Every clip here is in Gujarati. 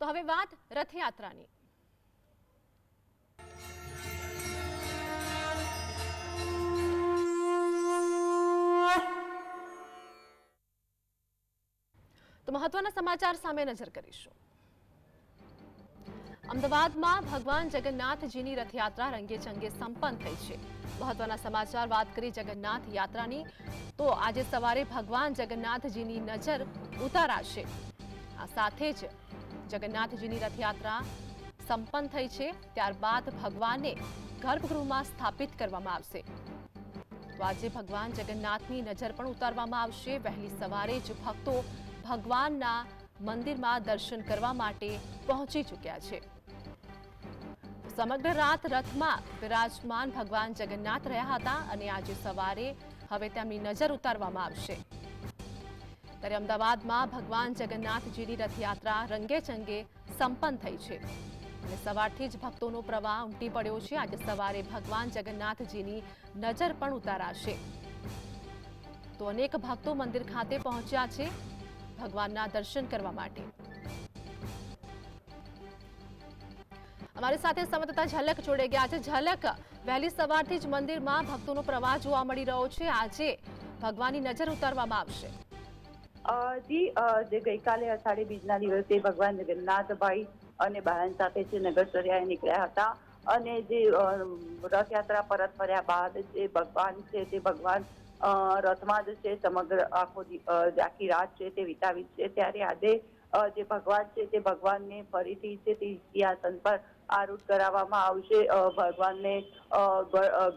તો હવે વાત રથયાત્રાની। તો મહત્વના સમાચાર સામે નજર કરીશું। અમદાવાદમાં ભગવાન જગન્નાથજીની રથયાત્રા રંગેચંગે સંપન્ન થઈ છે। મહત્વના સમાચાર વાત કરી જગન્નાથ યાત્રાની તો આજે સવારે ભગવાન જગન્નાથજીની નજર ઉતારાશે। આ સાથે જ જગન્નાથજીની રથયાત્રા સંપન્ન થઈ છે, ત્યારબાદ ભગવાનને ગર્ભગૃહમાં સ્થાપિત કરવામાં આવશે। તો આજે ભગવાન જગન્નાથની નજર પણ ઉતારવામાં આવશે। વહેલી સવારે જ ભક્તો ભગવાનના મંદિરમાં દર્શન કરવા માટે પહોંચી ચૂક્યા છે। સમગ્ર રાત રથમાં વિરાજમાન ભગવાન જગન્નાથ રહ્યા હતા અને આજે સવારે હવે તેમની નજર ઉતારવામાં આવશે। ત્યારે અમદાવાદમાં ભગવાન જગન્નાથજીની રથયાત્રા રંગેચંગે સંપન્ન થઈ છે અને સવારથી જ ભક્તોનો પ્રવાહ ઉમટી પડ્યો છે। આજે સવારે ભગવાન જગન્નાથજીની નજર પણ ઉતારાશે। તો અનેક ભક્તો મંદિર ખાતે પહોંચ્યા છે ભગવાનના દર્શન કરવા માટે। અમારી સાથે સંવાદદાતા ઝલક જોડાઈ ગયા છે। ઝલક, વહેલી સવારથી જ મંદિરમાં ભક્તોનો પ્રવાહ જોવા મળી રહ્યો છે, આજે ભગવાનની નજર ઉતારવામાં આવશે। જે ગઈકાલે અષાઢી બીજના દિવસે ભગવાન જગન્નાથભાઈ અને બહેન સાથે જે નગરચર્યાએ નીકળ્યા હતા અને જે રથયાત્રા પરત ફર્યા બાદ જે ભગવાન છે તે ભગવાન રથમાં જ છે, સમગ્ર આખી રાત છે તે વિતાવી છે। ત્યારે આજે જે ભગવાન છે તે ભગવાનને ફરીથી છે તે સિંહાસન પર આરૂઢ કરાવવામાં આવશે। ભગવાનને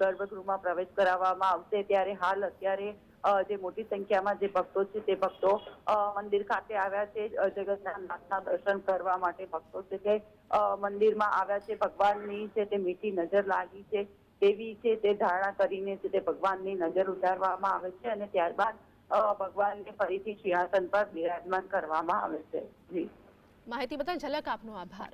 ગર્ભગૃહમાં પ્રવેશ કરાવવામાં આવશે। ત્યારે હાલ અત્યારે જે મોટી સંખ્યામાં જે ભક્તો છે તે ભક્તો મંદિર ખાતે આવ્યા છે। જગન્નાથના દર્શન કરવા માટે ભક્તો છે તે મંદિરમાં આવ્યા છે। ભગવાનની છે તે મીઠી નજર લાગી છે તેવી છે તે ધારણા કરીને છે તે ભગવાનની નજર ઉતારવામાં આવે છે અને ત્યારબાદ ભગવાનને ફરીથી સિંહાસન પર બિરાજમાન કરવામાં આવે છે। જી, માહિતી બદલ ઝલક આપનો આભાર।